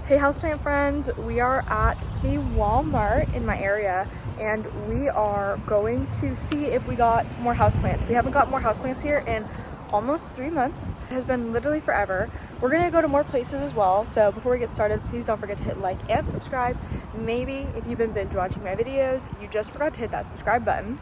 Hey Houseplant friends, we are at the Walmart in my area and we are going to see if we got more houseplants. We haven't got more houseplants here in almost 3 months. It has been literally forever. We're gonna go to more places as well, so before we get started, please don't forget to hit like and subscribe. Maybe if you've been binge watching my videos, you just forgot to hit that subscribe button.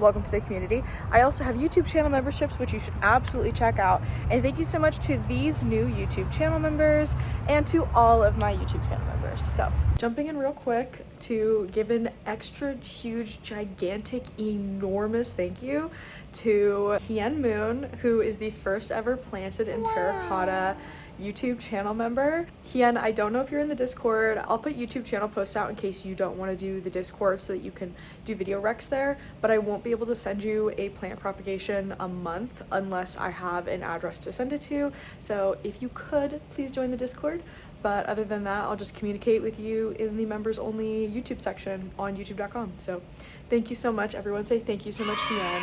Welcome to the community. I also have YouTube channel memberships, which you should absolutely check out. And thank you so much to these new YouTube channel members and to all of my YouTube channel members. So jumping in real quick to give an extra huge, gigantic, enormous thank you to Hien Moon, who is the first ever planted in terracotta YouTube channel member. Hien, I don't know if you're in the Discord. I'll put YouTube channel posts out in case you don't want to do the Discord so that you can do video recs there, but I won't be able to send you a plant propagation a month unless I have an address to send it to. So if you could, please join the Discord. But other than that, I'll just communicate with you in the members only YouTube section on youtube.com. So thank you so much. Everyone say thank you so much, Hien.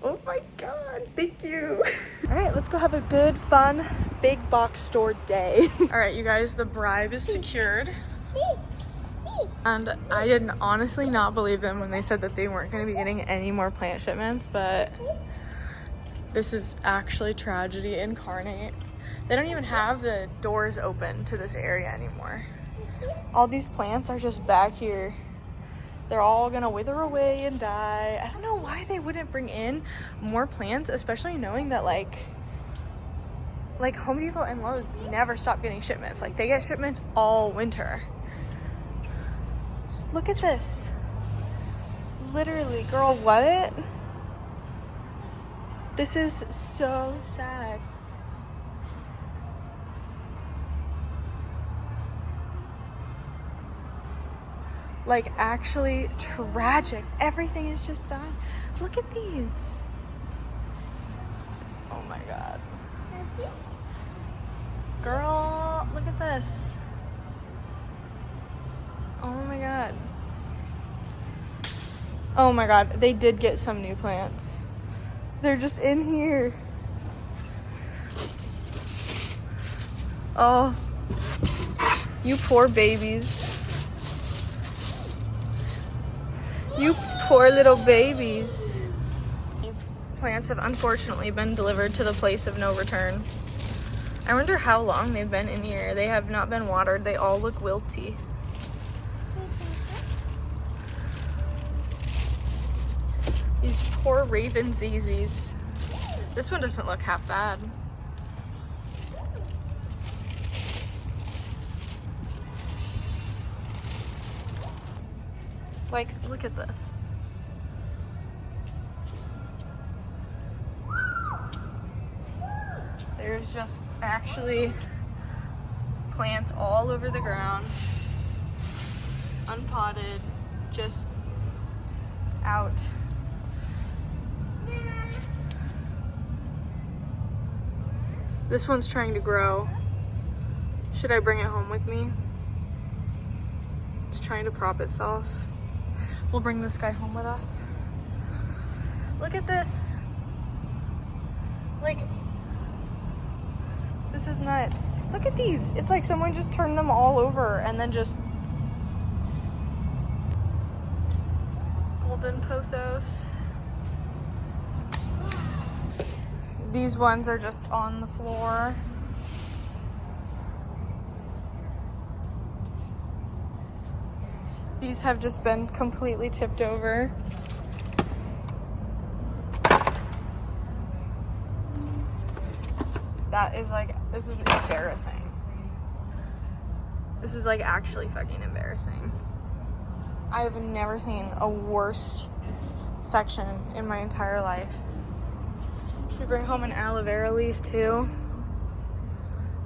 Oh my god, thank you. All right, let's go have a good, fun, big box store day. All right, you guys, the bribe is secured. And I did honestly not believe them when they said that they weren't going to be getting any more plant shipments, but this is actually tragedy incarnate. They don't even have the doors open to this area anymore. All these plants are just back here. They're all gonna wither away and die. I don't know why they wouldn't bring in more plants, especially knowing that like Home Depot and Lowe's never stop getting shipments. Like they get shipments all winter. Look at this. Literally, girl, what? This is so sad. Like actually tragic. Everything is just dying. Look at these. Oh my god. Girl, look at this. Oh my god. Oh my god, they did get some new plants. They're just in here. Oh, you poor babies. You poor little babies. These plants have unfortunately been delivered to the place of no return. I wonder how long they've been in here. They have not been watered. They all look wilty. These poor raven zizis. This one doesn't look half bad. Like, look at this. There's just actually plants all over the ground, unpotted, just out. This one's trying to grow. Should I bring it home with me? It's trying to prop itself. We'll bring this guy home with us. Look at this. Like, this is nuts. Look at these. It's like someone just turned them all over and then just... Golden pothos. These ones are just on the floor. These have just been completely tipped over. That is like, this is embarrassing. This is like actually fucking embarrassing. I have never seen a worse section in my entire life. Should we bring home an aloe vera leaf too?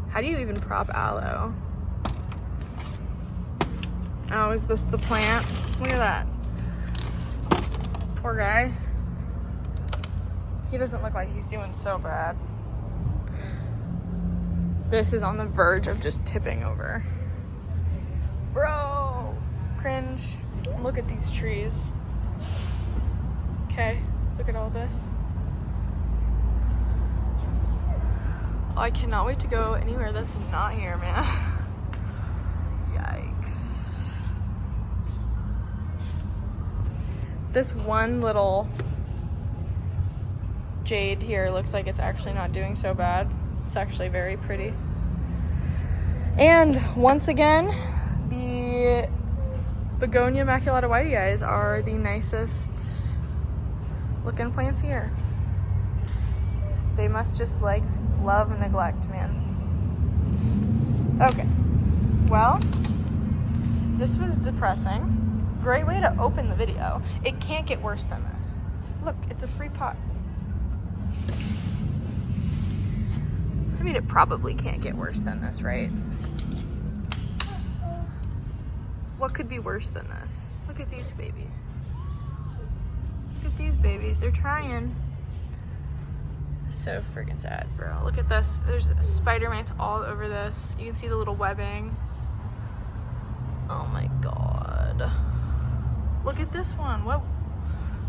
How do you even prop aloe? Oh, is this the plant? Look at that. Poor guy. He doesn't look like he's doing so bad. This is on the verge of just tipping over. Bro! Cringe. Look at these trees. Okay, look at all this. I cannot wait to go anywhere that's not here, man. Yikes. This one little jade here looks like it's actually not doing so bad. It's actually very pretty. And once again, the Begonia Immaculata Whiteyes are the nicest looking plants here. They must just like love and neglect, man. Okay, well, this was depressing. Great way to open the video. It can't get worse than this. Look, it's a free pot. I mean, it probably can't get worse than this, right? What could be worse than this? Look at these babies. Look at these babies. They're trying. So freaking sad, bro. Look at this. There's spider mites all over this. You can see the little webbing. Oh my god. Look at this one. What?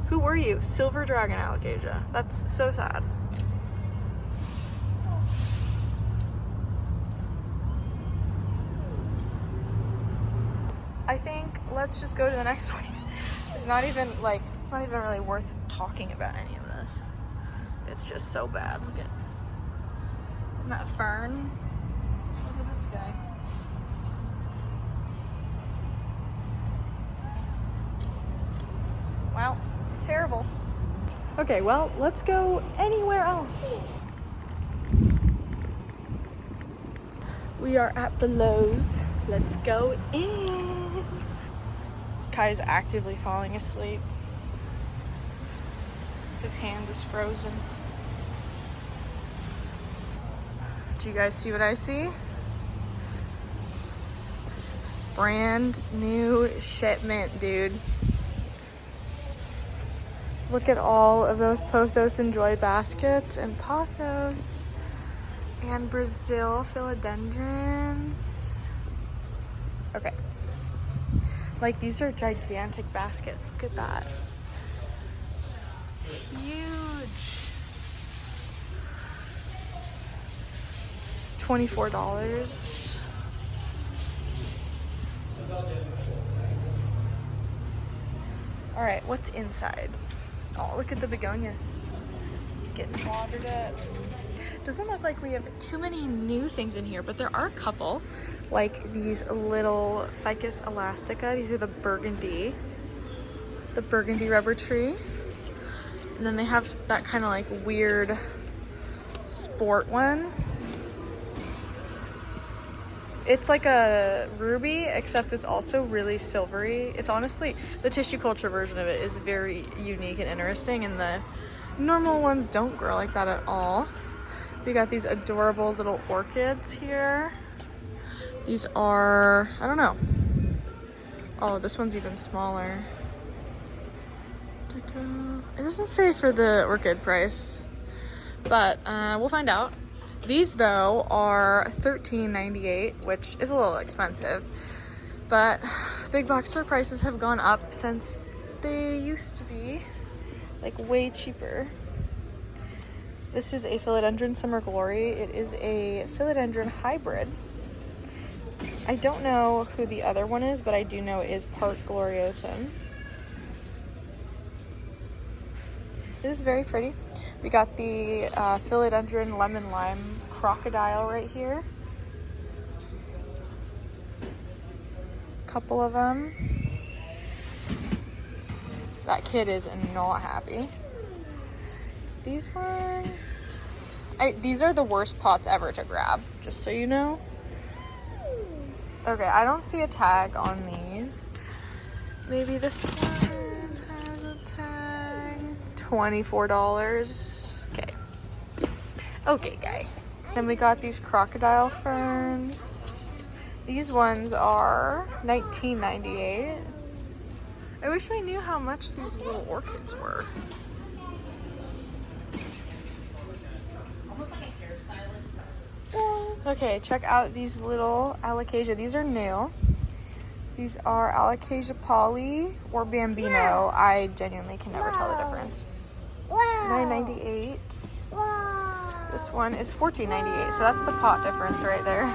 Who were you? Silver dragon alocasia. That's so sad. I think let's just go to the next place. There's not even like, it's not even really worth talking about any of this. It's just so bad. Look at that fern. Look at this guy. Wow, terrible. Okay, well, let's go anywhere else. We are at the Lowe's. Let's go in. Kai's actively falling asleep. His hand is frozen. Do you guys see what I see? Brand new shipment, dude. Look at all of those Pothos and Joy baskets and pothos and Brazil philodendrons. Okay. Like, these are gigantic baskets. Look at that. Huge. $24. All right, what's inside? Oh, look at the begonias. Getting watered up. Doesn't look like we have too many new things in here, but there are a couple. Like these little Ficus elastica. These are the burgundy rubber tree. And then they have that kind of like weird sport one. It's like a ruby, except it's also really silvery. It's honestly, the tissue culture version of it is very unique and interesting, and the normal ones don't grow like that at all. We got these adorable little orchids here. These are, I don't know. Oh, this one's even smaller. It doesn't say for the orchid price, but we'll find out. These though are $13.98, which is a little expensive, but big box store prices have gone up since they used to be like way cheaper. This is a philodendron summer glory. It is a philodendron hybrid. I don't know who the other one is, but I do know it is part gloriosum. It is very pretty. We got the philodendron lemon lime crocodile right here. Couple of them. That kid is not happy. These ones, these are the worst pots ever to grab, just so you know. Okay, I don't see a tag on these. Maybe this one has a tag. $24. Okay. Okay, guy. Then we got these crocodile ferns. These ones are $19.98. I wish we knew how much these little orchids were. Okay, check out these little alocasia. These are new. These are alocasia poly or bambino. I genuinely can never tell the difference. $9.98. This one is $14.98, so that's the pot difference right there.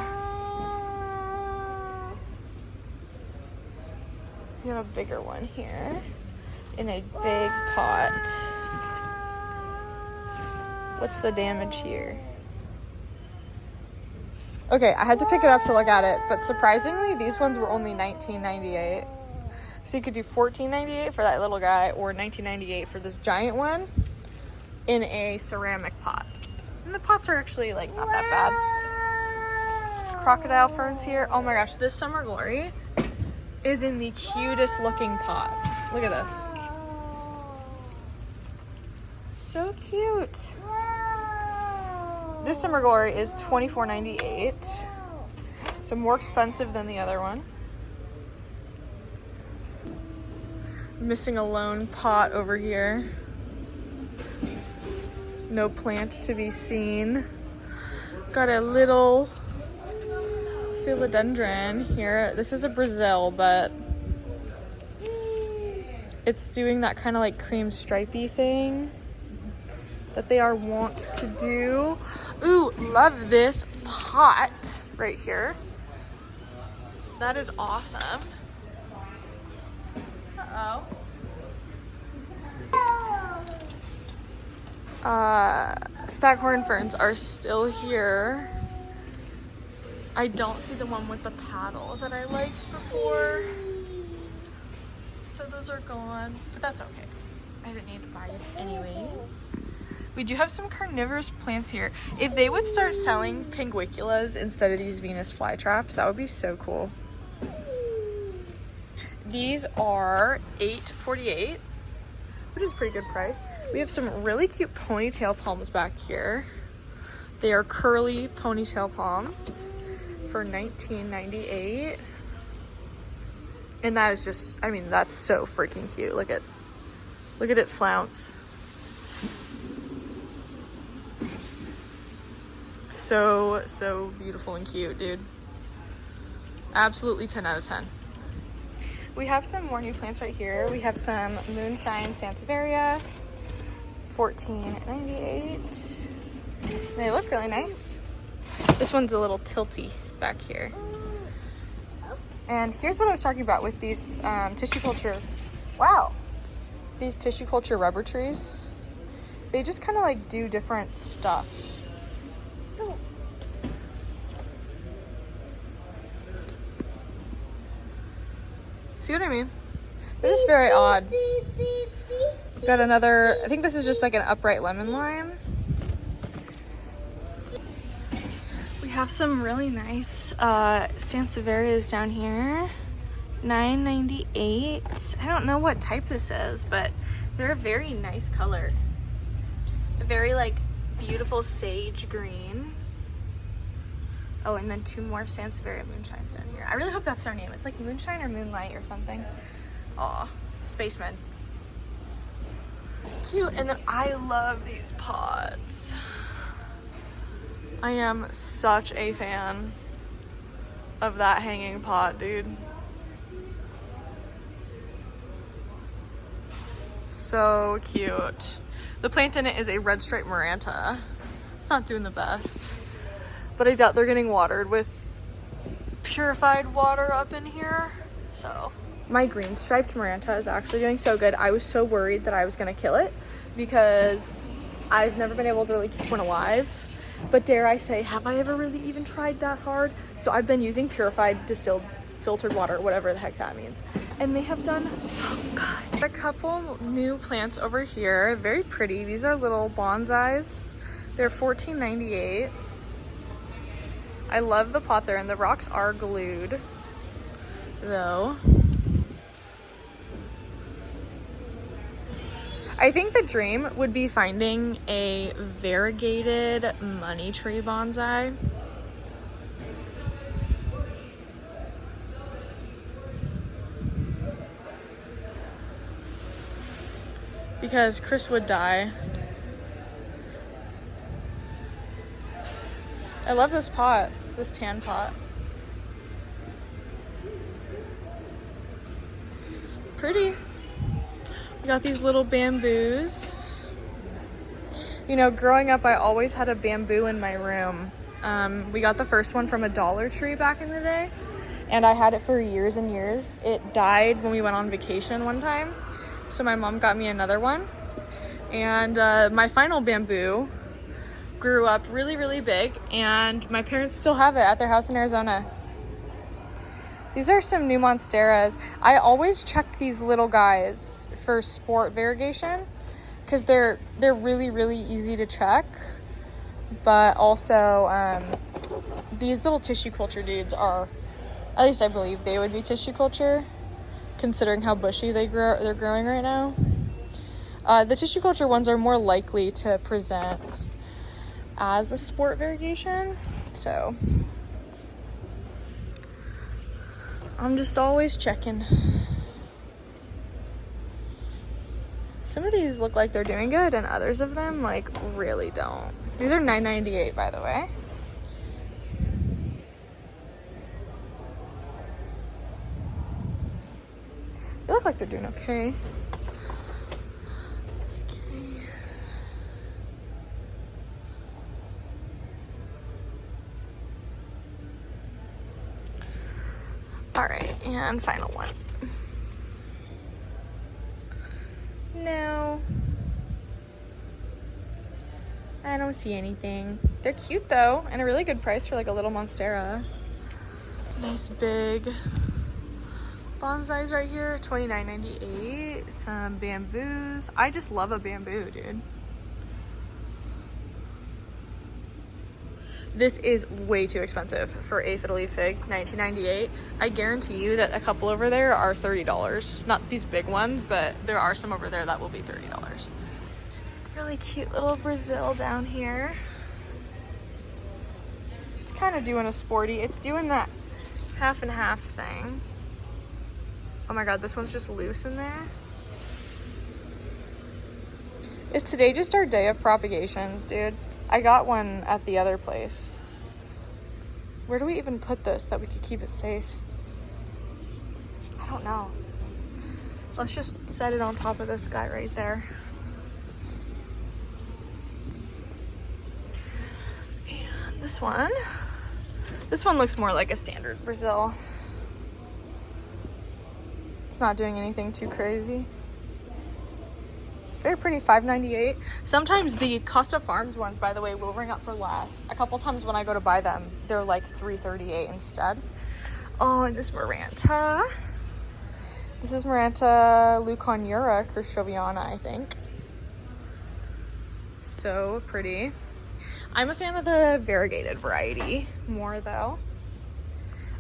You have a bigger one here in a big pot. What's the damage here? Okay, I had to pick it up to look at it, but surprisingly, these ones were only $19.98. So you could do $14.98 for that little guy or $19.98 for this giant one in a ceramic pot. And the pots are actually like not that bad. Crocodile ferns here. Oh my gosh, this summer glory is in the cutest looking pot. Look at this. So cute. This summer glory is $24.98. So more expensive than the other one. Missing a lone pot over here. No plant to be seen. Got a little philodendron here. This is a Brazil, but it's doing that kind of like cream stripey thing that they are wont to do. Ooh, love this pot right here. That is awesome. Uh-oh. Staghorn ferns are still here. I don't see the one with the paddle that I liked before. So those are gone, but that's okay. I didn't need to buy it anyways. We do have some carnivorous plants here. If they would start selling pinguiculas instead of these Venus flytraps, that would be so cool. These are $8.48, which is a pretty good price. We have some really cute ponytail palms back here. They are curly ponytail palms for $19.98. And that is just, I mean, that's so freaking cute. Look at it flounce. So beautiful and cute, dude. Absolutely 10 out of 10. We have some more new plants right here. We have some moonshine sansevieria, $14.98. They look really nice. This one's a little tilty back here. And here's what I was talking about with these tissue culture. Wow. These tissue culture rubber trees. They just kind of like do different stuff. See what I mean? This is very odd. Got another, I think this is just like an upright lemon lime. We have some really nice sansevierias down here. $9.98. I don't know what type this is, but they're a very nice color. A very like beautiful sage green. Oh, and then two more Sansevieria moonshines down here. I really hope that's their name. It's like moonshine or moonlight or something. Aw, spacemen. Cute. And then I love these pots. I am such a fan of that hanging pot, dude. So cute. The plant in it is a red striped maranta. It's not doing the best, but I doubt they're getting watered with purified water up in here. So my green striped maranta is actually doing so good. I was so worried that I was gonna kill it because I've never been able to really keep one alive. But dare I say, have I ever really even tried that hard? So I've been using purified, distilled, filtered water, whatever the heck that means. And they have done so good. A couple new plants over here, very pretty. These are little bonsais. They're $14.98. I love the pot there, and the rocks are glued, though. I think the dream would be finding a variegated money tree bonsai. Because Chris would die. I love this pot, this tan pot. Pretty. We got these little bamboos. You know, growing up, I always had a bamboo in my room. We got the first one from a Dollar Tree back in the day, and I had it for years and years. It died when we went on vacation one time, so my mom got me another one. And my final bamboo grew up really, really big, and my parents still have it at their house in Arizona. These are some new monsteras. I always check these little guys for sport variegation because they're really, really easy to check. But also, these little tissue culture dudes are, at least I believe they would be tissue culture, considering how bushy they're growing right now. The tissue culture ones are more likely to present as a sport variegation, so I'm just always checking. Some of these look like they're doing good, and others of them like really don't. These are $9.98, by the way. They look like they're doing okay. All right, and final one. No, I don't see anything. They're cute though, and a really good price for like a little monstera. Nice big bonsais right here, $29.98. Some bamboos. I just love a bamboo, dude. This is way too expensive for a fiddly fig, $19.98. I guarantee you that a couple over there are $30. Not these big ones, but there are some over there that will be $30. Really cute little Brazil down here. It's kind of doing a sporty. It's doing that half and half thing. Oh my God, this one's just loose in there. Is today just our day of propagations, dude? I got one at the other place. Where do we even put this that we could keep it safe? I don't know. Let's just set it on top of this guy right there. And this one looks more like a standard Brazil. It's not doing anything too crazy. Very pretty, $5.98. Sometimes the Costa Farms ones, by the way, will ring up for less. A couple times when I go to buy them, they're like $3.38 instead. Oh, and this Maranta. This is Maranta leuconura crustoviana, I think. So pretty. I'm a fan of the variegated variety more though.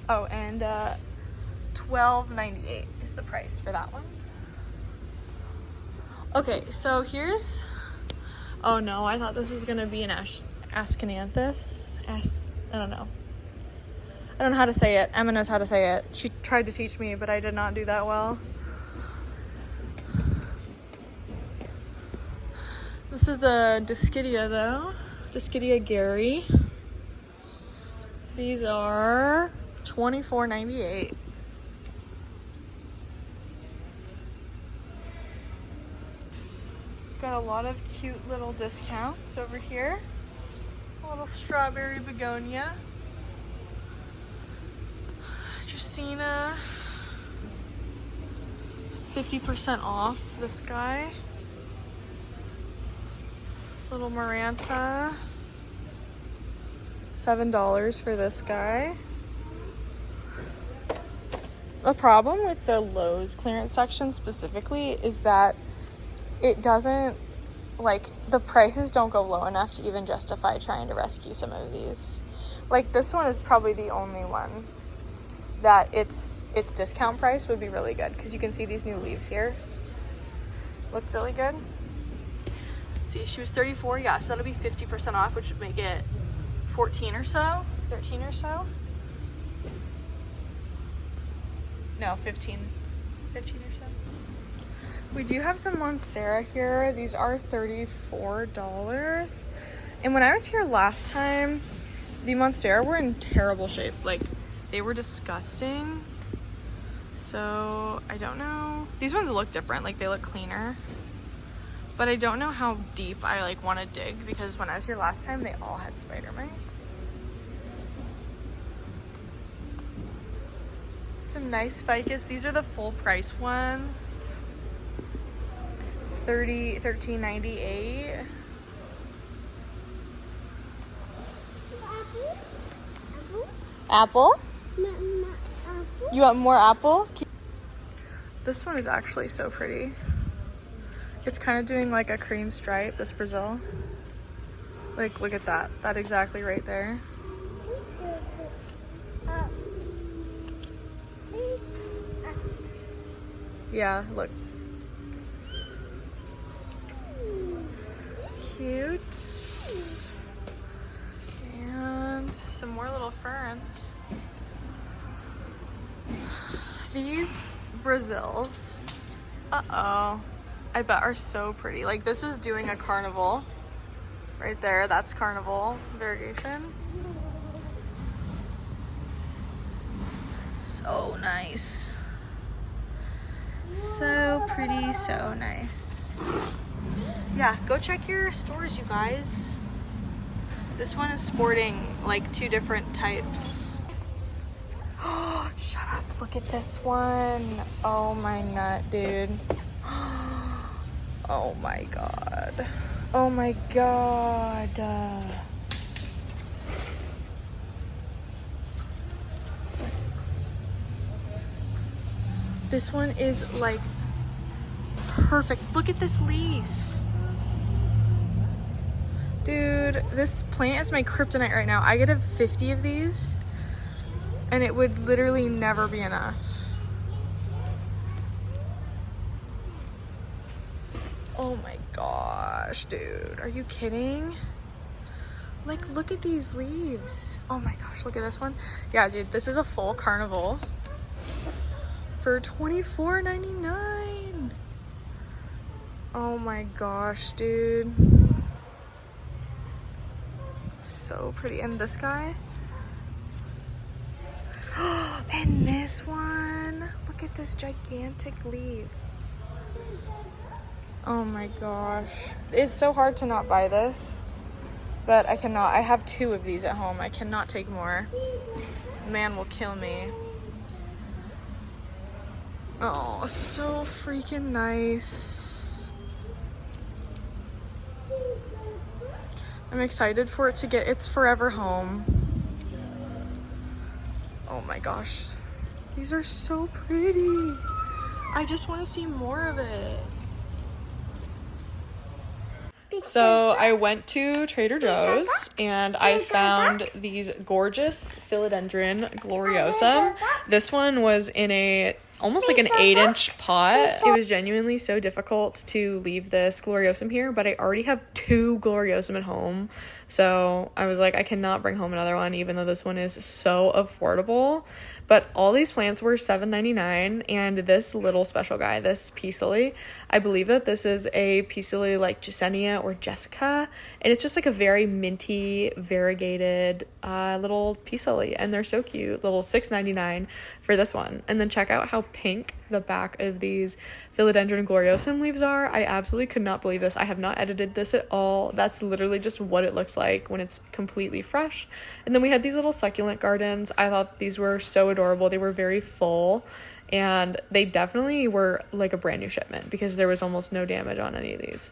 Oh, and $12.98 is the price for that one. Okay, so here's, oh no, I thought this was gonna be an Ascananthus. I don't know. I don't know how to say it. Emma knows how to say it. She tried to teach me, but I did not do that well. This is a Discidia though. Discidia Gary. These are $24.98. Got a lot of cute little discounts over here. A little strawberry begonia. Justina. 50% off this guy. Little Maranta. $7 for this guy. The problem with the Lowe's clearance section specifically is that it doesn't, like, the prices don't go low enough to even justify trying to rescue some of these. Like, this one is probably the only one that its discount price would be really good, because you can see these new leaves here look really good. See, she was 34, yeah, so that'll be 50% off, which would make it 14 or so, 13 or so. No, 15 or so. We do have some Monstera here. These are $34. And when I was here last time, the Monstera were in terrible shape. Like, they were disgusting. So, I don't know. These ones look different. Like, they look cleaner. But I don't know how deep I like want to dig because when I was here last time, they all had spider mites. Some nice ficus. These are the full price ones. $13.98. Apple? You want more apple? This one is actually so pretty. It's kind of doing like a cream stripe, this Brazil. Like, look at that. That exactly right there. Yeah, look. Cute. And some more little ferns. These Brazils, I bet are so pretty. Like, this is doing a carnival. Right there, that's carnival variegation. So nice. So pretty, so nice. Yeah, go check your stores, you guys. This one is sporting like 2 different types. Oh, shut up. Look at this one. Oh my nut, dude. Oh my god. Oh my god. This one is like perfect. Look at this leaf. Dude, this plant is my kryptonite right now. I could have 50 of these and it would literally never be enough. Oh my gosh, dude. Are you kidding? Like, look at these leaves. Oh my gosh, look at this one. Yeah, dude, this is a full carnival for $24.99. Oh my gosh, dude. So pretty. And this guy. And this one. Look at this gigantic leaf. Oh my gosh. It's so hard to not buy this. But I cannot. I have 2 of these at home. I cannot take more. Man will kill me. Oh, so freaking nice. I'm excited for it to get its forever home. Oh my gosh. These are so pretty. I just want to see more of it. So I went to Trader Joe's and I found these gorgeous philodendron gloriosum. This one was in almost like an 8-inch pot. It was genuinely so difficult to leave this gloriosum here, but I already have 2 gloriosum at home. So I was like, I cannot bring home another one, even though this one is so affordable. But all these plants were $7.99, and this little special guy, this peace lily, I believe that this is a peace lily like Jasenia or Jessica, and it's just like a very minty, variegated little peace lily, and they're so cute. Little $6.99 for this one. And then check out how pink the back of these philodendron gloriosum leaves are. I absolutely could not believe this. I have not edited this at all. That's literally just what it looks like when it's completely fresh. And then we had these little succulent gardens. I thought these were so adorable. They were very full, and they definitely were like a brand new shipment because there was almost no damage on any of these.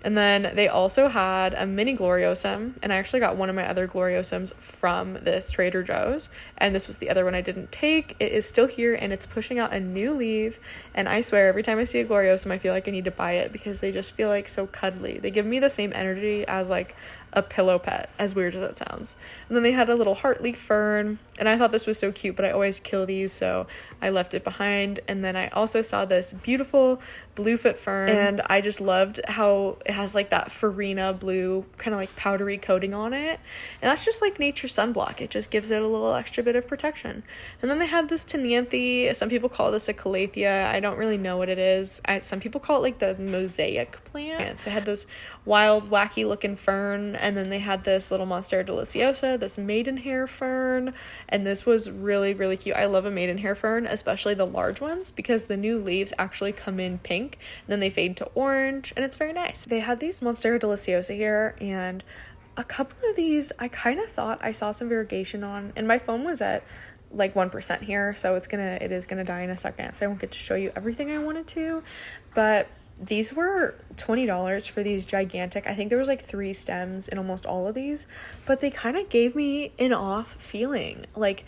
And then they also had a mini gloriosum, and I actually got one of my other gloriosums from this Trader Joe's, and this was the other one I didn't take. It is still here, and it's pushing out a new leaf, and I swear every time I see a gloriosum I feel like I need to buy it because they just feel like so cuddly. They give me the same energy as like a pillow pet, as weird as that sounds. And then they had a little heartleaf fern, and I thought this was so cute, but I always kill these, so I left it behind. And then I also saw this beautiful bluefoot fern, and I just loved how it has like that farina blue kind of like powdery coating on it, and that's just like nature's sunblock. It just gives it a little extra bit of protection. And then they had this Tenanthe. Some people call this a calathea. I don't really know what it is. Some people call it like the mosaic plants. They had this wild, wacky looking fern. And then they had this little Monstera deliciosa, this maidenhair fern, and this was really, really cute. I love a maidenhair fern, especially the large ones, because the new leaves actually come in pink, and then they fade to orange, and it's very nice. They had these Monstera deliciosa here, and a couple of these I kind of thought I saw some variegation on, and my phone was at like 1% here, so it is gonna die in a second, so I won't get to show you everything I wanted to. But these were $20 for these gigantic, I think there was like 3 stems in almost all of these, but they kind of gave me an off feeling. Like,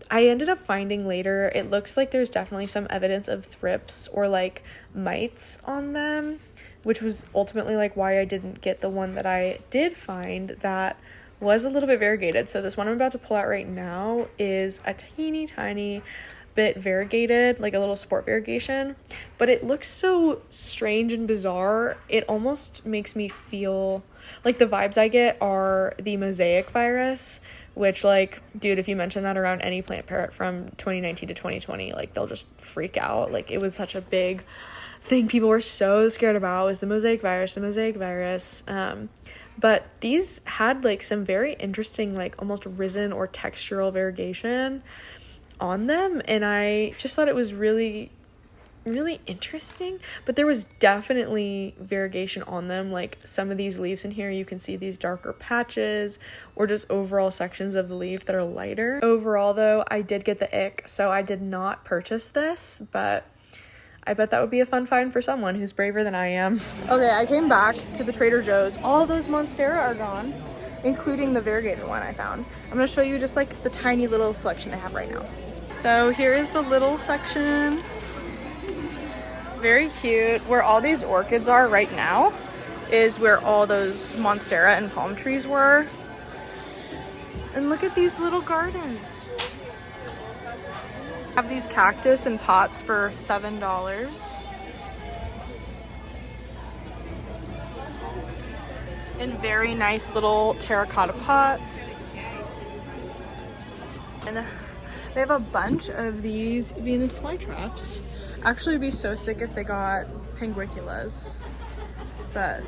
I ended up finding later, it looks like there's definitely some evidence of thrips or like mites on them, which was ultimately like why I didn't get the one that I did find that was a little bit variegated. So this one I'm about to pull out right now is a teeny tiny bit variegated, like a little sport variegation, but it looks so strange and bizarre. It almost makes me feel like the vibes I get are the mosaic virus, which, like, dude, if you mention that around any plant parrot from 2019 to 2020, like, they'll just freak out. Like, it was such a big thing people were so scared about, was the mosaic virus. But these had like some very interesting, like almost risen or textural variegation on them, and I just thought it was really, really interesting. But there was definitely variegation on them. Like some of these leaves in here, you can see these darker patches or just overall sections of the leaf that are lighter. Overall though, I did get the ick, so I did not purchase this, but I bet that would be a fun find for someone who's braver than I am. Okay, I came back to the Trader Joe's. All those Monstera are gone, including the variegated one I found. I'm gonna show you just like the tiny little selection I have right now. So here is the little section. Very cute. Where all these orchids are right now is where all those Monstera and palm trees were. And look at these little gardens. Have these cactus in pots for $7. In very nice little terracotta pots. And they have a bunch of these Venus flytraps. Actually, it'd be so sick if they got pinguiculas, but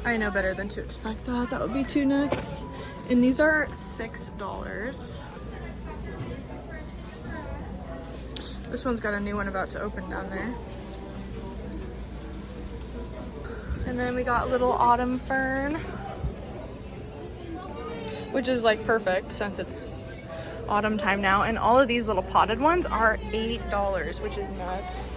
I know better than to expect that. That would be too nuts. And these are $6. This one's got a new one about to open down there. And then we got a little autumn fern, which is like perfect since it's autumn time now. And all of these little potted ones are $8, which is nuts.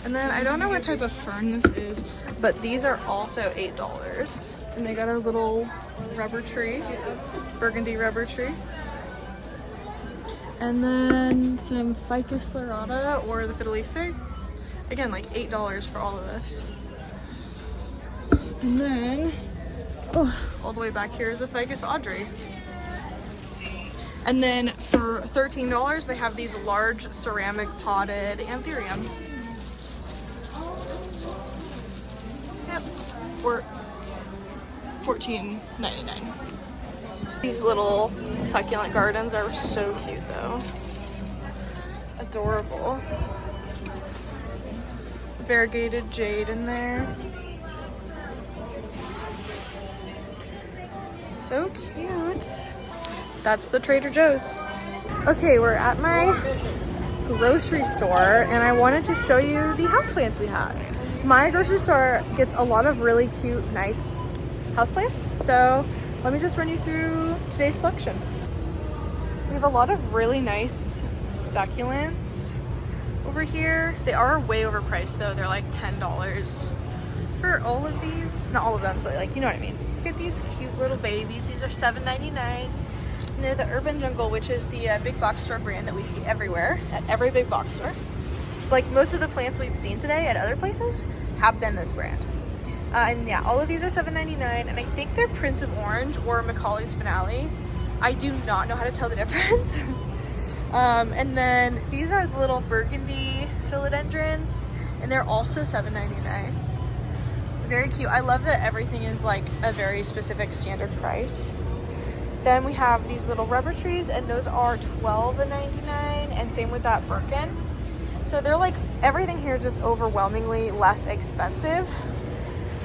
And then I don't know what type of fern this is, but these are also $8. And they got our little rubber tree, burgundy rubber tree. And then some Ficus lyrata or the fiddle leaf fig. Again, like $8 for all of this. And then, all the way back here is a Ficus Audrey. And then for $13, they have these large ceramic potted anthurium. Yep, or $14.99. These little succulent gardens are so cute though. Adorable. Variegated jade in there. So cute. That's the Trader Joe's. Okay, we're at my grocery store and I wanted to show you the houseplants we had. My grocery store gets a lot of really cute, nice houseplants. So let me just run you through today's selection. We have a lot of really nice succulents over here. They are way overpriced though. They're like $10 for all of these. Not all of them, but like, you know what I mean. Look at these cute little babies. These are $7.99. And they're the Urban Jungle, which is the big box store brand that we see everywhere at every big box store. Like most of the plants we've seen today at other places have been this brand. And yeah, all of these are $7.99, and I think they're Prince of Orange or Macaulay's Finale. I do not know how to tell the difference. And then these are the little burgundy philodendrons, and they're also $7.99. Very cute. I love that everything is like a very specific standard price. Then we have these little rubber trees, and those are $12.99, and same with that Birkin. So they're like everything here is just overwhelmingly less expensive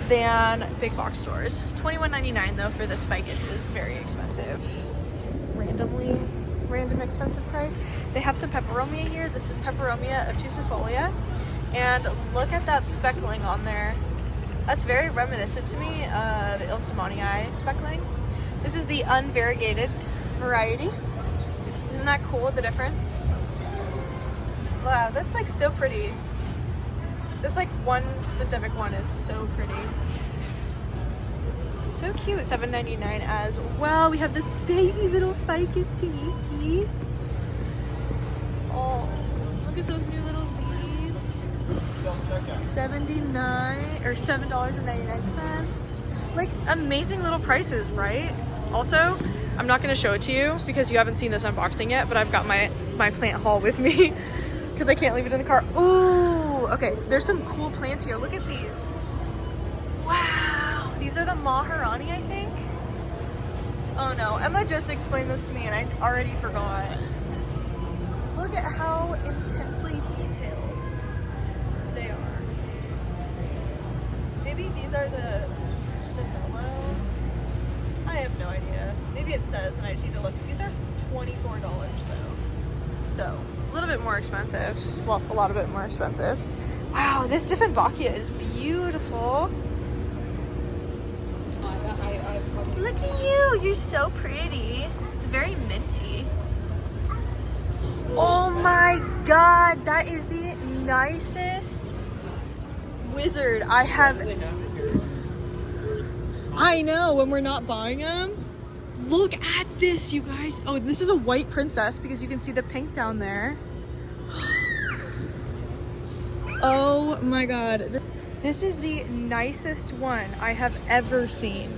than big box stores. $21.99 though for this ficus is very expensive. Random expensive price. They have some peperomia here. This is peperomia obtusifolia. And look at that speckling on there. That's very reminiscent to me of Ilsamanii speckling. This is the unvariegated variety. Isn't that cool, the difference? Wow, that's like so pretty. This like one specific one is so pretty. So cute, $7.99 as well. We have this baby little ficus tuniki. Oh, look at those new little leaves. $7.99. Like amazing little prices, right? Also, I'm not gonna show it to you because you haven't seen this unboxing yet, but I've got my plant haul with me because I can't leave it in the car. Ooh, okay, there's some cool plants here. Look at these. Wow, these are the Maharani, I think. Oh no, Emma just explained this to me and I already forgot. Look at how intensely detailed they are. Maybe these are the Lowe. I have no idea. Maybe it says and I just need to look. These are $24 though. So, a little bit more expensive. Well, a lot of it more expensive. Wow, this Dieffenbachia is beautiful. Look at you, you're so pretty. It's very minty. Oh my god, that is the nicest wizard I have. I know, when we're not buying them. Look at this, you guys. Oh, this is a white princess because you can see the pink down there. Oh my god. This is the nicest one I have ever seen.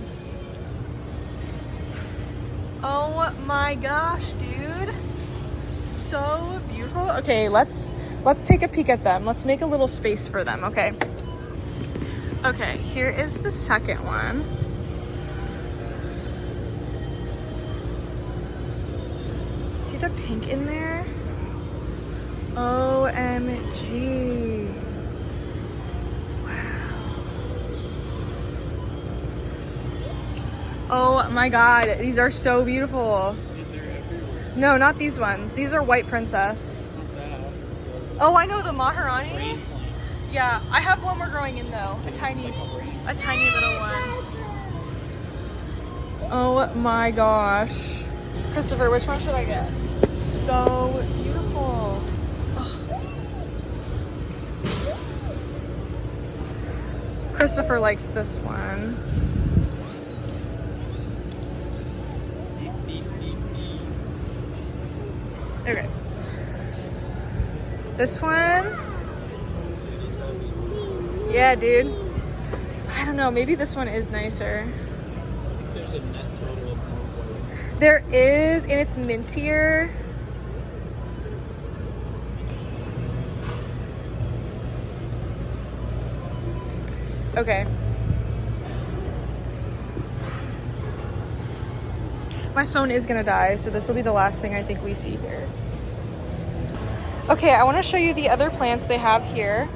Oh my gosh, dude. So beautiful. Okay, let's take a peek at them. Let's make a little space for them, okay? Okay, here is the second one. See the pink in there? OMG. Wow. Oh my god, these are so beautiful. No, not these ones. These are white princess. Oh, I know the Maharani. Yeah, I have one more growing in though. A tiny little one. Oh my gosh. Christopher, which one should I get? So beautiful. Ugh. Christopher likes this one. Okay. This one? Yeah, dude. I don't know, maybe this one is nicer. There's a net total of more white. There is, and it's mintier. Okay. My phone is gonna die, so this will be the last thing I think we see here. Okay, I wanna show you the other plants they have here.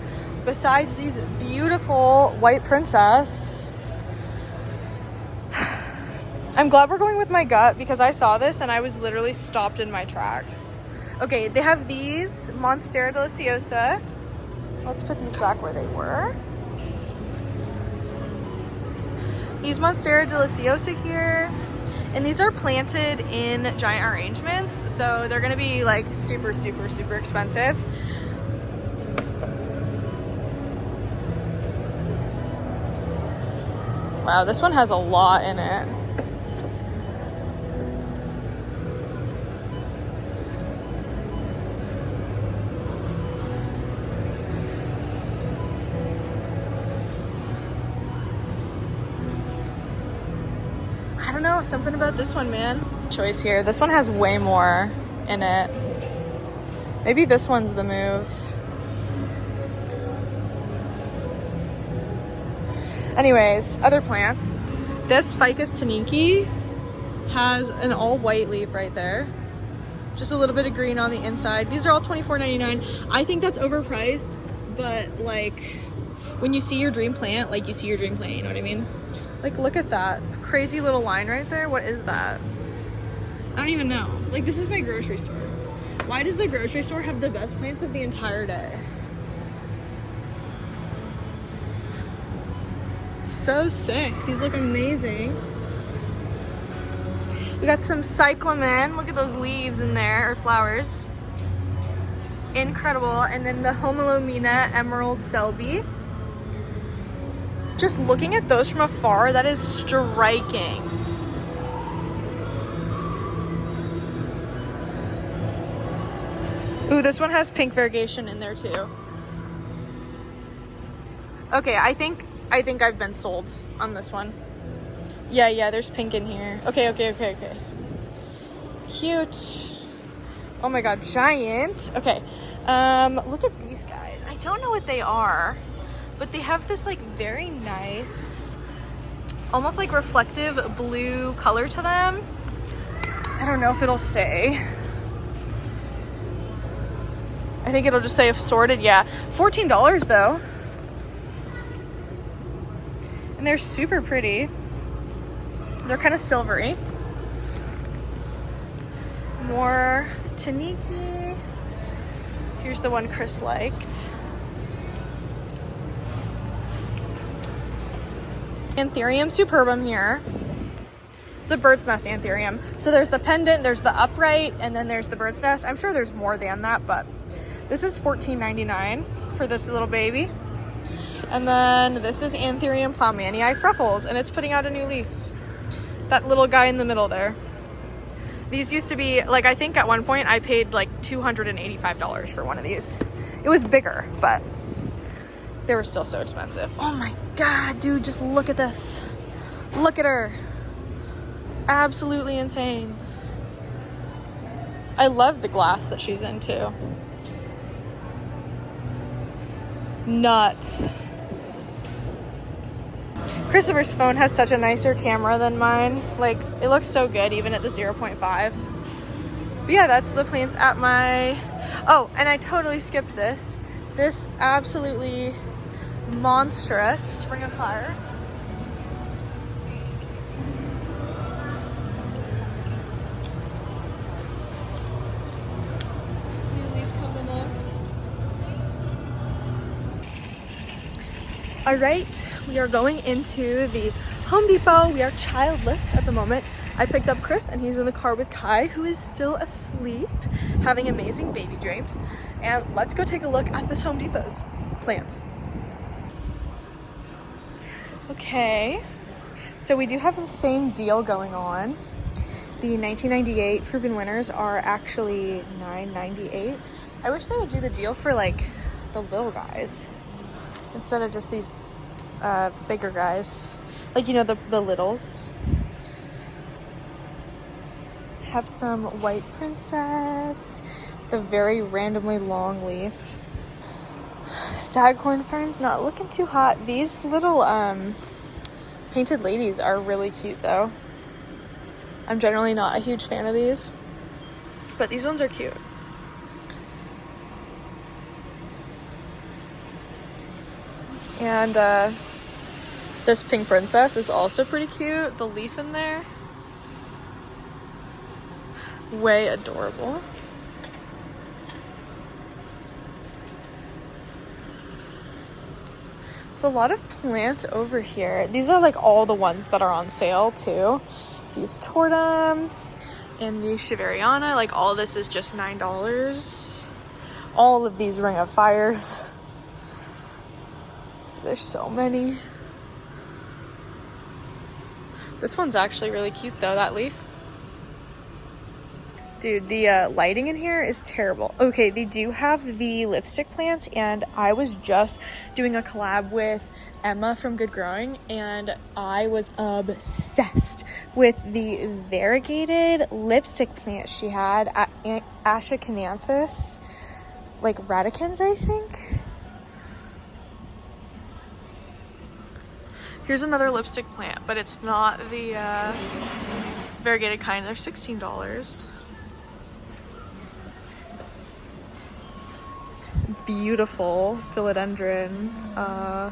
Besides these beautiful white princess, I'm glad we're going with my gut because I saw this and I was literally stopped in my tracks. Okay, they have these Monstera deliciosa. Let's put these back where they were. These Monstera deliciosa here. And these are planted in giant arrangements, so they're gonna be like super, super, super expensive. Wow, this one has a lot in it. I don't know, something about this one, man. Choice here. This one has way more in it. Maybe this one's the move. Anyways, other plants. This Ficus taniki has an all white leaf right there. Just a little bit of green on the inside. These are all $24.99. I think that's overpriced but like when you see your dream plant, like you see your dream plant, you know what I mean? Like look at that crazy little line right there. What is that? I don't even know. Like this is my grocery store. Why does the grocery store have the best plants of the entire day? So sick. These look amazing. We got some cyclamen. Look at those leaves in there, or flowers. Incredible. And then the Homelomina Emerald Selby. Just looking at those from afar, that is striking. Ooh, this one has pink variegation in there too. Okay, I think I've been sold on this one. Yeah, there's pink in here. Okay. Cute. Oh my god, giant. Okay. Look at these guys. I don't know what they are, but they have this like very nice, almost like reflective blue color to them. I don't know if it'll say. I think it'll just say assorted. Yeah, $14 though. And they're super pretty. They're kind of silvery. More Taniki. Here's the one Chris liked. Anthurium superbum here. It's a bird's nest anthurium. So there's the pendant, there's the upright, and then there's the bird's nest. I'm sure there's more than that, but this is $14.99 for this little baby. And then this is Anthurium plowmanii Fruffles, and it's putting out a new leaf. That little guy in the middle there. These used to be, like, I think at one point I paid like $285 for one of these. It was bigger, but they were still so expensive. Oh my god, dude, just look at this. Look at her. Absolutely insane. I love the glass that she's in too. Nuts. Christopher's phone has such a nicer camera than mine. Like, it looks so good even at the 0.5. But yeah, that's the plants at my... Oh, and I totally skipped this. This absolutely monstrous Ring of Fire. New leaf coming in. All right, we are going into the Home Depot. We are childless at the moment. I picked up Chris and he's in the car with Kai, who is still asleep, having amazing baby dreams. And let's go take a look at this Home Depot's plants. Okay, so we do have the same deal going on. The 1998 proven winners are actually $9.98. I wish they would do the deal for like the little guys instead of just these bigger guys, like, you know, the littles. Have some white princess, the very randomly long leaf. Staghorn ferns not looking too hot. These little painted ladies are really cute though. I'm generally not a huge fan of these, but these ones are cute. And this pink princess is also pretty cute. The leaf in there, way adorable. There's a lot of plants over here. These are like all the ones that are on sale too. These Tortum and the Chiveriana, like all this is just $9. All of these Ring of Fires. There's so many. This one's actually really cute though, that leaf. Dude, the lighting in here is terrible. Okay, they do have the lipstick plants, and I was just doing a collab with Emma from Good Growing, and I was obsessed with the variegated lipstick plant she had at Ashokananthus, like radicans, I think. Here's another lipstick plant, but it's not the variegated kind. They're $16. beautiful philodendron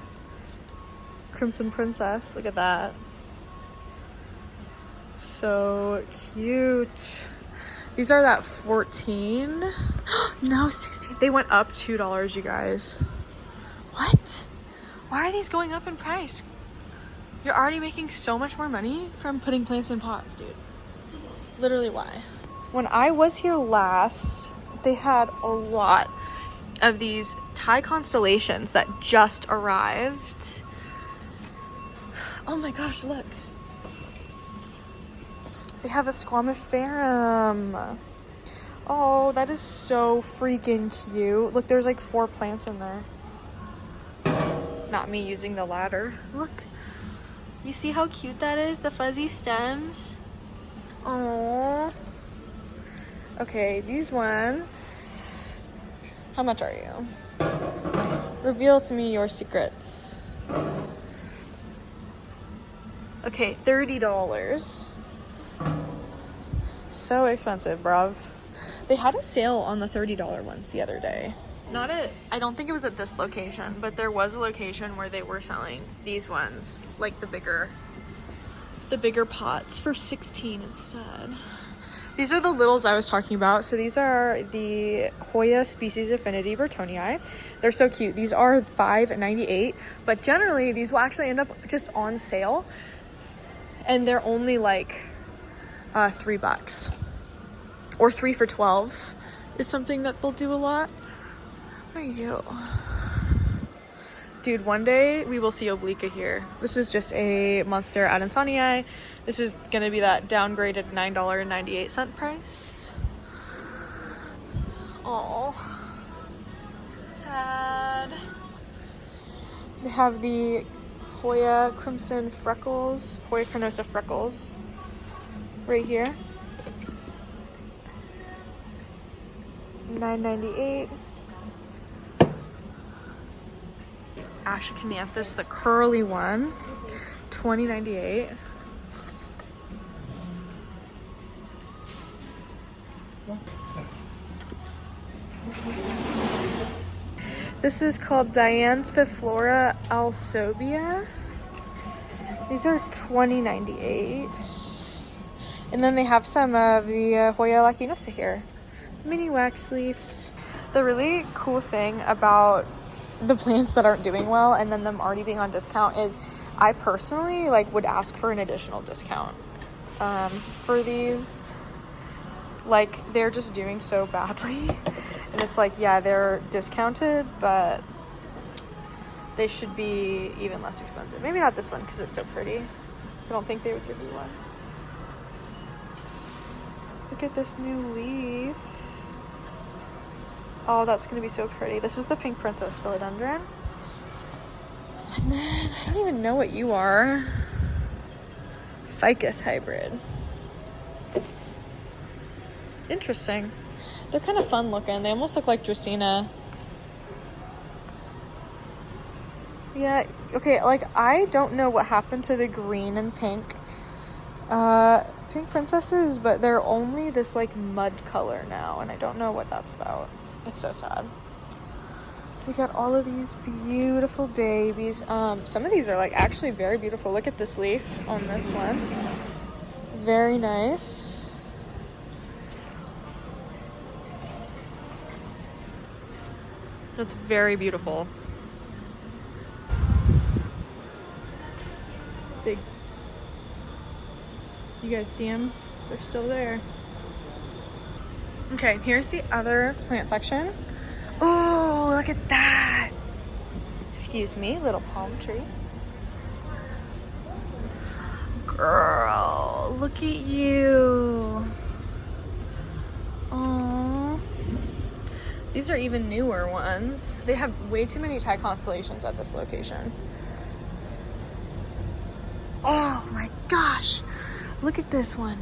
crimson princess. Look at that. So cute. These are that 14. No, 16. They went up $2, you guys. What? Why are these going up in price? You're already making so much more money from putting plants in pots, dude. Literally, why? When I was here last, they had a lot of these Thai constellations that just arrived. Oh my gosh, look. They have a squamiferum. Oh, that is so freaking cute. Look, there's like 4 plants in there. Not me using the ladder. Look. You see how cute that is? The fuzzy stems. Oh. Okay, these ones. How much are you? Reveal to me your secrets. Okay, $30. So expensive, bruv. They had a sale on the $30 ones the other day. I don't think it was at this location, but there was a location where they were selling these ones, like the bigger pots for $16 instead. These are the littles I was talking about. So these are the Hoya species affinity Burtonii. They're so cute. These are $5.98, but generally these will actually end up just on sale, and they're only like $3, or 3 for $12 is something that they'll do a lot. What are you? Dude, one day we will see Oblique here. This is just a Monster Adansonii. This is gonna be that downgraded $9.98 price. Oh, sad. They have the Hoya Crimson Freckles, Hoya Carnosa Freckles, right here. $9.98. Ashcanthus, the curly one, $20.98. This is called Dianthiflora alsobia. These are $20.98. And then they have some of the Hoya lacinosa here. Mini wax leaf. The really cool thing about the plants that aren't doing well and then them already being on discount is I personally would ask for an additional discount for these. Like, they're just doing so badly, and it's like, yeah, they're discounted, but they should be even less expensive. Maybe not this one because it's so pretty. I don't think they would give you one. Look at this new leaf. Oh, that's gonna be so pretty. This is the pink princess philodendron. And then I don't even know what you are. Ficus hybrid. Interesting. They're kind of fun looking. They almost look like Dracaena. Yeah, okay, I don't know what happened to the green and pink pink princesses, but they're only this mud color now, and I don't know what that's about. It's so sad. We got all of these beautiful babies. Some of these are actually very beautiful. Look at this leaf on this one. Very nice. That's very beautiful. Big. You guys see them? They're still there. Okay, here's the other plant section. Oh, look at that. Excuse me, little palm tree. Girl, look at you. Oh, these are even newer ones. They have way too many Thai constellations at this location. Oh my gosh, look at this one.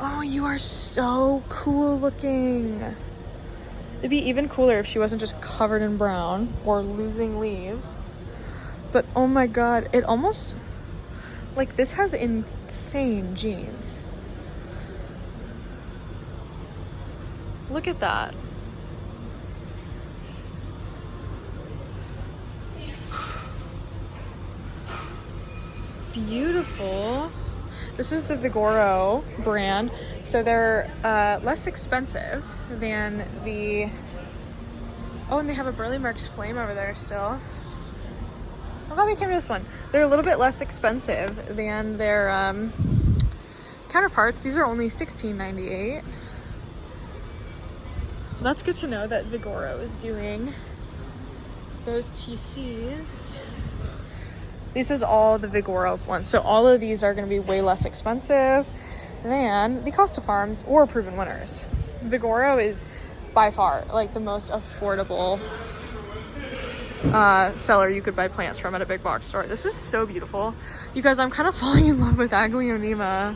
Oh, you are so cool looking. It'd be even cooler if she wasn't just covered in brown or losing leaves. But oh my god, it almost, this has insane genes. Look at that. beautiful. This is the Vigoro brand, so they're less expensive than the... Oh, and they have a Burley Marks Flame over there still. I'm glad we came to this one. They're a little bit less expensive than their counterparts. These are only $16.98. That's good to know that Vigoro is doing those TCs. This is all the Vigoro ones. So all of these are going to be way less expensive than the Costa Farms or Proven Winners. Vigoro is by far like the most affordable seller you could buy plants from at a big box store. This is so beautiful. You guys, I'm kind of falling in love with Aglaonema.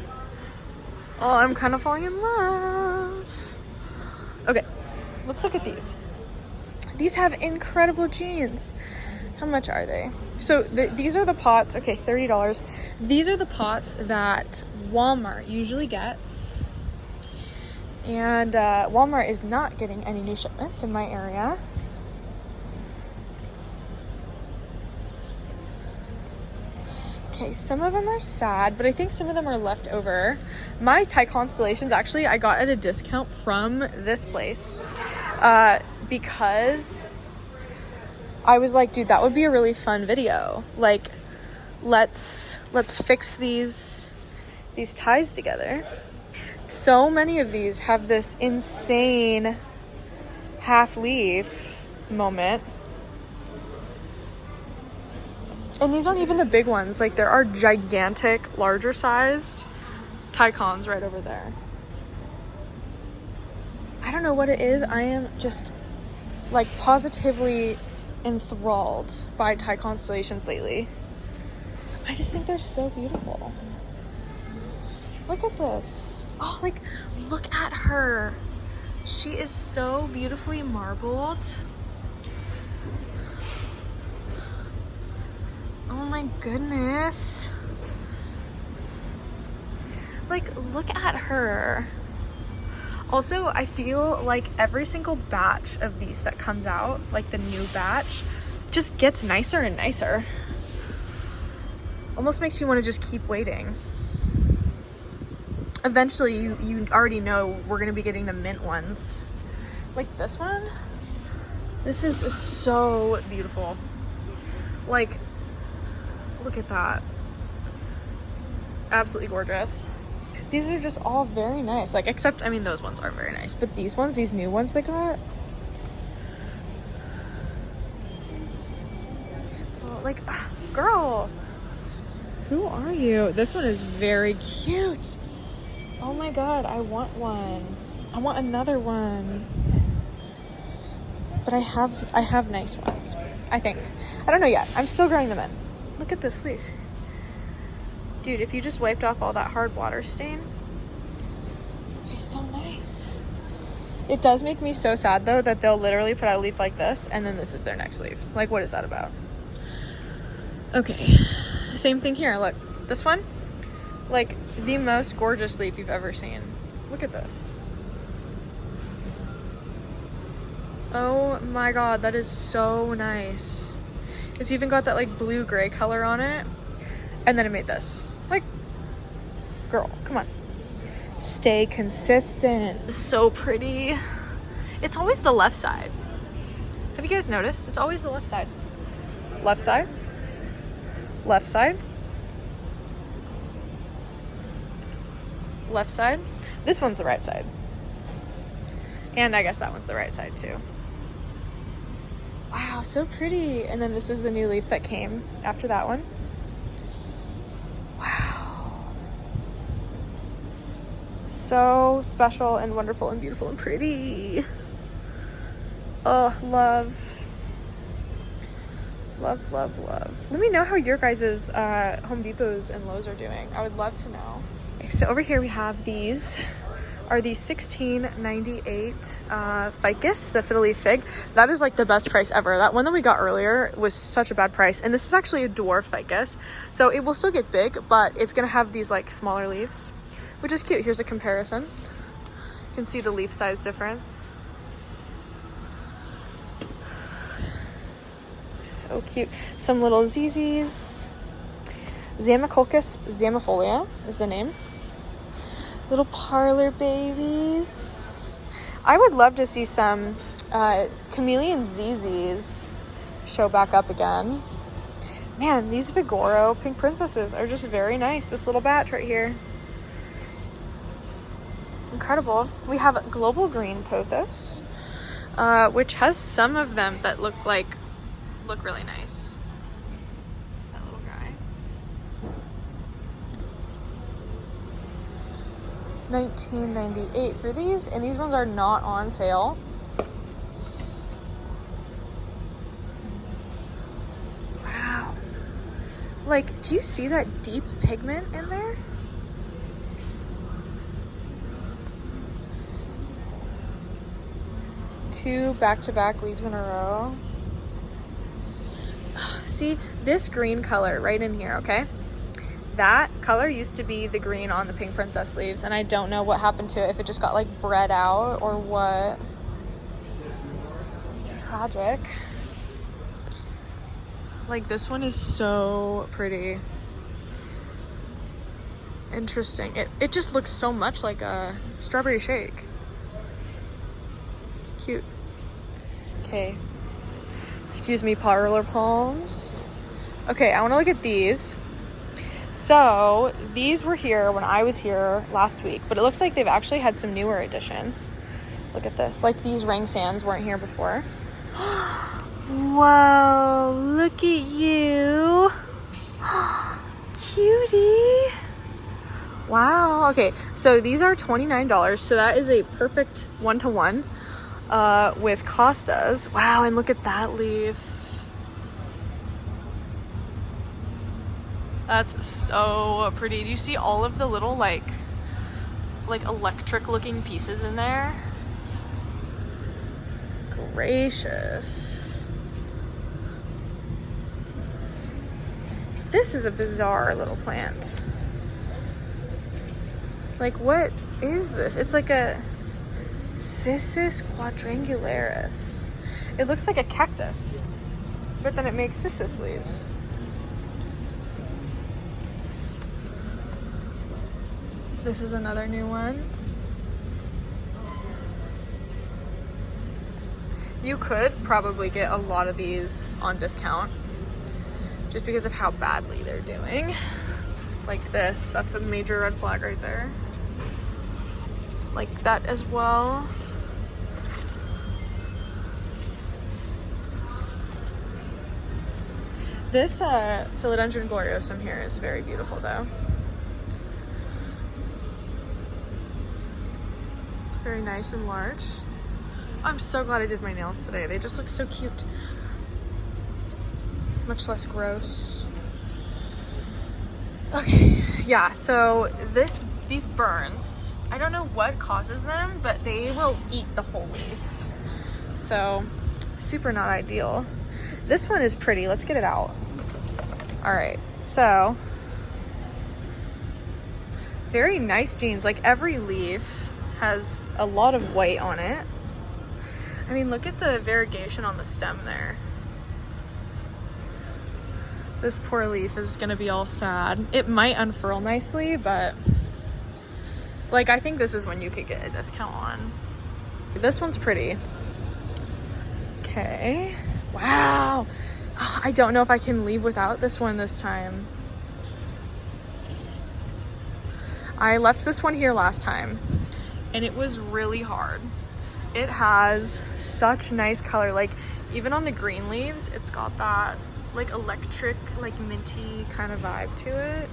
Oh, I'm kind of falling in love. Okay, let's look at these. These have incredible genes. How much are they? So these are the pots. Okay, $30. These are the pots that Walmart usually gets. And Walmart is not getting any new shipments in my area. Okay, some of them are sad, but I think some of them are left over. My Thai constellations, actually, I got at a discount from this place because I was like, dude, that would be a really fun video. Like, let's fix these ties together. So many of these have this insane half leaf moment. And these aren't even the big ones. Like, there are gigantic, larger sized Tycons right over there. I don't know what it is. I am just like positively enthralled by Thai constellations lately. I just think they're so beautiful. Look at this. Oh, like, look at her. She is so beautifully marbled. Oh my goodness. Like, look at her. Also, I feel like every single batch of these that comes out, like the new batch, just gets nicer and nicer. Almost makes you want to just keep waiting. Eventually, you already know we're going to be getting the mint ones. Like this one. This is so beautiful. Like, look at that. Absolutely gorgeous. These are just all very nice. Like, except, I mean, those ones aren't very nice. But these ones, these new ones they got. Oh, like, girl. Who are you? This one is very cute. Oh my god, I want one. I want another one. But I have nice ones, I think. I don't know yet. I'm still growing them in. Look at this leaf. Dude, if you just wiped off all that hard water stain, it's so nice. It does make me so sad though that they'll literally put out a leaf like this and then this is their next leaf. Like, what is that about? Okay, same thing here. Look, this one, like the most gorgeous leaf you've ever seen. Look at this. Oh my god, that is so nice. It's even got that like blue gray color on it. And then it made this. Like, girl, come on. Stay consistent. So pretty. It's always the left side. Have you guys noticed? It's always the left side. Left side. Left side. Left side. This one's the right side. And I guess that one's the right side too. Wow, so pretty. And then this is the new leaf that came after that one. Wow. So special and wonderful and beautiful and pretty. Oh, love. Love, love, love. Let me know how your guys' Home Depots and Lowe's are doing. I would love to know. Okay, so over here we have these. Are the $16.98 ficus, the fiddle leaf fig. That is like the best price ever. That one that we got earlier was such a bad price. And this is actually a dwarf ficus. So it will still get big, but it's gonna have these like smaller leaves, which is cute. Here's a comparison. You can see the leaf size difference. So cute. Some little ZZs. Zamacolcus zamifolia is the name. Little parlor babies. I would love to see some chameleon ZZs show back up again. Man, these Vigoro pink princesses are just very nice. This little batch right here. Incredible. We have global green pothos, which has some of them that look really nice. That little guy. $19.98 for these, and these ones are not on sale. Wow. Like, do you see that deep pigment in there? Two back-to-back leaves in a row. See, this green color right in here, okay? That color used to be the green on the pink princess leaves, and I don't know what happened to it, if it just got like bred out or what. Tragic. Like, this one is so pretty. Interesting. It just looks so much like a strawberry shake. Cute. Okay. Excuse me, parlor palms. Okay, I want to look at these. So, these were here when I was here last week, but it looks like they've actually had some newer additions. Look at this. Like, these ring sands weren't here before. Whoa, look at you. Cutie. Wow. Okay, so these are $29, so that is a perfect one-to-one with Costas. Wow, and look at that leaf. That's so pretty. Do you see all of the little like electric looking pieces in there? Gracious. This is a bizarre little plant. Like, what is this? It's like a Cissus quadrangularis. It looks like a cactus, but then it makes cissus leaves. This is another new one. You could probably get a lot of these on discount just because of how badly they're doing. Like this, that's a major red flag right there. Like that as well. This Philodendron gloriosum here is very beautiful though. Very nice and large. I'm so glad I did my nails today. They just look so cute. Much less gross. Okay, yeah, so these burns, I don't know what causes them, but they will eat the whole leaf. So, super not ideal. This one is pretty. Let's get it out. All right, so very nice genes. Like, every leaf has a lot of white on it. I mean, look at the variegation on the stem there. This poor leaf is gonna be all sad. It might unfurl nicely, but like, I think this is when you could get a discount on. This one's pretty. Okay. Wow. Oh, I don't know if I can leave without this one this time. I left this one here last time, and it was really hard. It has such nice color. Like, even on the green leaves, it's got that like electric, like minty kind of vibe to it.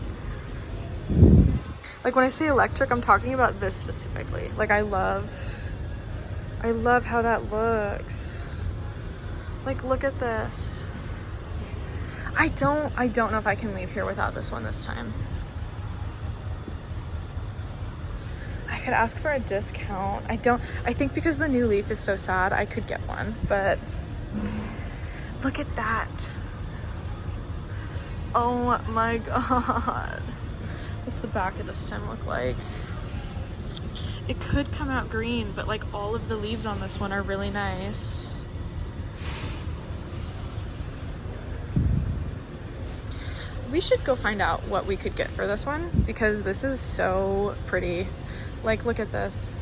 Like, when I say electric, I'm talking about this specifically. Like, I love how that looks. Like, look at this. I don't know if I can leave here without this one this time. I could ask for a discount. I think because the new leaf is so sad, I could get one, but look at that. Oh my god. What's the back of the stem look like? It could come out green, but like, all of the leaves on this one are really nice. We should go find out what we could get for this one because this is so pretty. Like, look at this.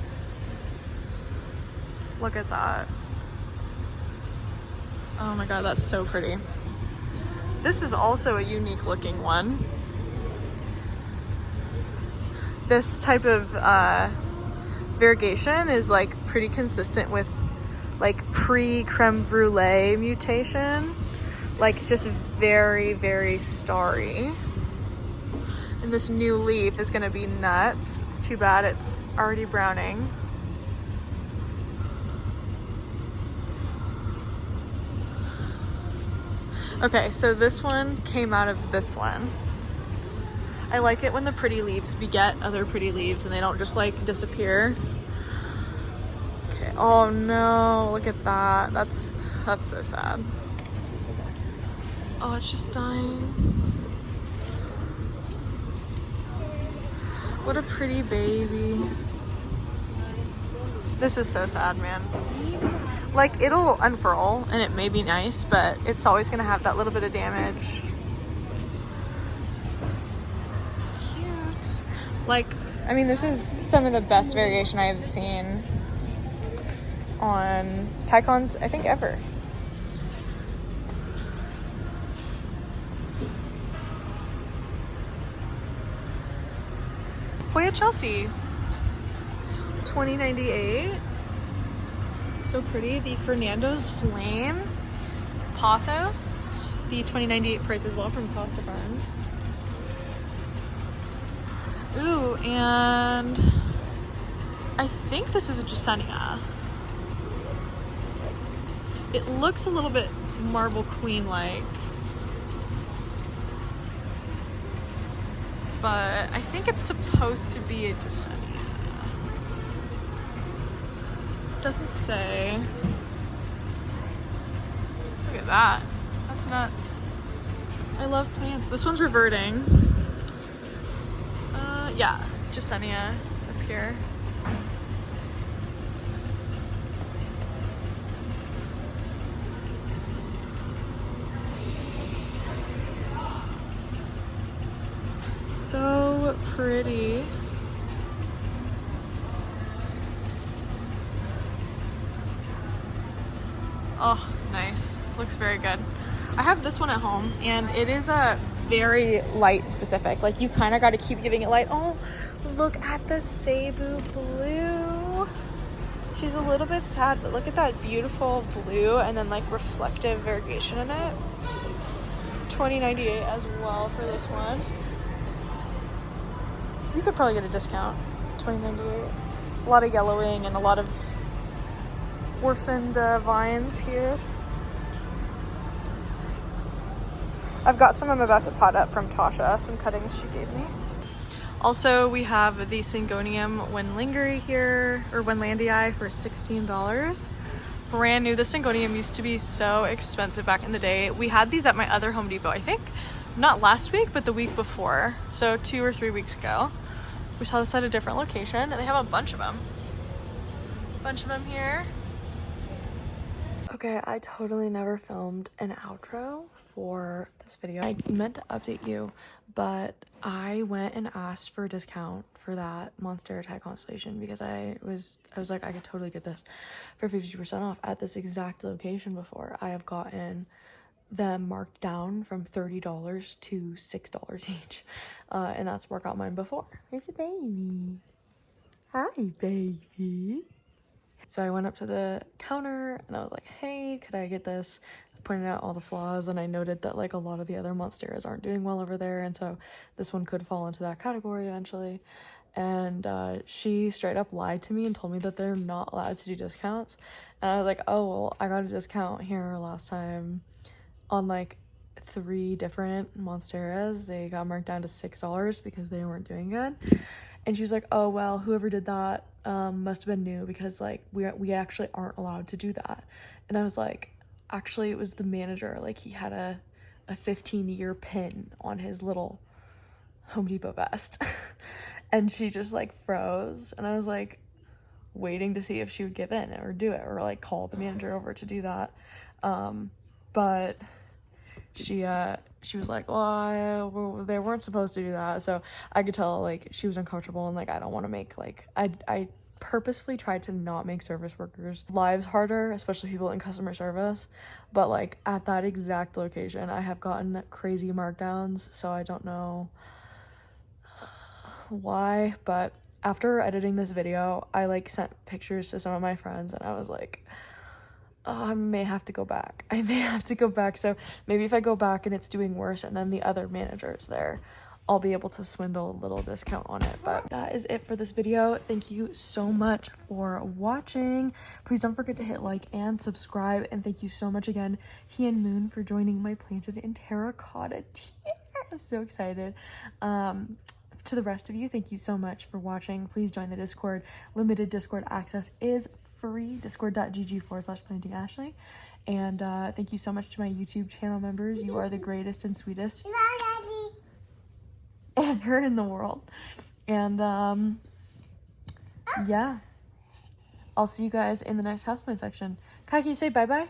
Look at that. Oh my god, that's so pretty. This is also a unique looking one. This type of variegation is like pretty consistent with like pre-creme brulee mutation. Like just very, very starry. And this new leaf is gonna be nuts. It's too bad it's already browning. Okay, so this one came out of this one. I like it when the pretty leaves beget other pretty leaves and they don't just like disappear. Okay, oh no, look at that. That's so sad. Oh, it's just dying. What a pretty baby. This is so sad, man. Like, it'll unfurl and it may be nice, but it's always gonna have that little bit of damage. Cute. Like, I mean, this is some of the best variegation I've seen on Tycons, I think, ever. Hoya Chelsea, $20.98. So pretty. The Fernando's Flame Pothos, the $20.98 price as well from Costa Farms. Ooh, and I think this is a Jasenia. It looks a little bit Marble Queen-like, but I think it's supposed to be a Jasenia. Doesn't say. Look at that. That's nuts. I love plants. This one's reverting. Yeah, Jasenia up here. So pretty. Oh, nice. Looks very good. I have this one at home and it is a very light specific. Like, you kind of got to keep giving it light. Oh, look at the Cebu blue. She's a little bit sad, but look at that beautiful blue and then like reflective variegation in it. $20.98 as well for this one. You could probably get a discount. $20.98. A lot of yellowing and a lot of orphaned vines here. I've got some I'm about to pot up from Tasha, some cuttings she gave me. Also, we have the Syngonium Wenlingeri here, or Wenlandii, for $16. Brand new. The Syngonium used to be so expensive back in the day. We had these at my other Home Depot, I think. Not last week, but the week before. So 2 or 3 weeks ago. We saw this at a different location, and they have a bunch of them. Bunch of them here. Okay, I totally never filmed an outro for this video. I meant to update you, but I went and asked for a discount for that Monstera Thai Constellation because I was like, I could totally get this for 50% off at this exact location before. I have gotten them marked down from $30 to $6 each, and that's where I got mine before. It's a baby. Hi, baby. So I went up to the counter and I was like, hey, could I get this? I pointed out all the flaws and I noted that like a lot of the other Monsteras aren't doing well over there, and so this one could fall into that category eventually. And she straight up lied to me and told me that they're not allowed to do discounts. And I was like, oh, well, I got a discount here last time on like 3 different Monsteras. They got marked down to $6 because they weren't doing good. And she was like, oh, well, whoever did that must have been new because like we actually aren't allowed to do that. And I was like, actually, it was the manager. Like, he had a 15-year pin on his little Home Depot vest. And she just like froze. And I was like waiting to see if she would give in or do it or like call the manager over to do that. But she was like, well, they weren't supposed to do that. So I could tell like she was uncomfortable, and like I don't want to make like I purposefully tried to not make service workers' lives harder, especially people in customer service. But like at that exact location, I have gotten crazy markdowns, so I don't know why. But after editing this video, I like sent pictures to some of my friends, and I was like, oh, I may have to go back. I may have to go back. So maybe if I go back and it's doing worse and then the other manager is there, I'll be able to swindle a little discount on it. But that is it for this video. Thank you so much for watching. Please don't forget to hit like and subscribe. And thank you so much again, Hien Moon, for joining my planted in terracotta tier. I'm so excited. To the rest of you, thank you so much for watching. Please join the Discord. Limited Discord access is free. Discord.gg/plantingashley. And thank you so much to my YouTube channel members. You are the greatest and sweetest ever in the world. And yeah, I'll see you guys in the next houseplant section. Kai, can you say bye-bye?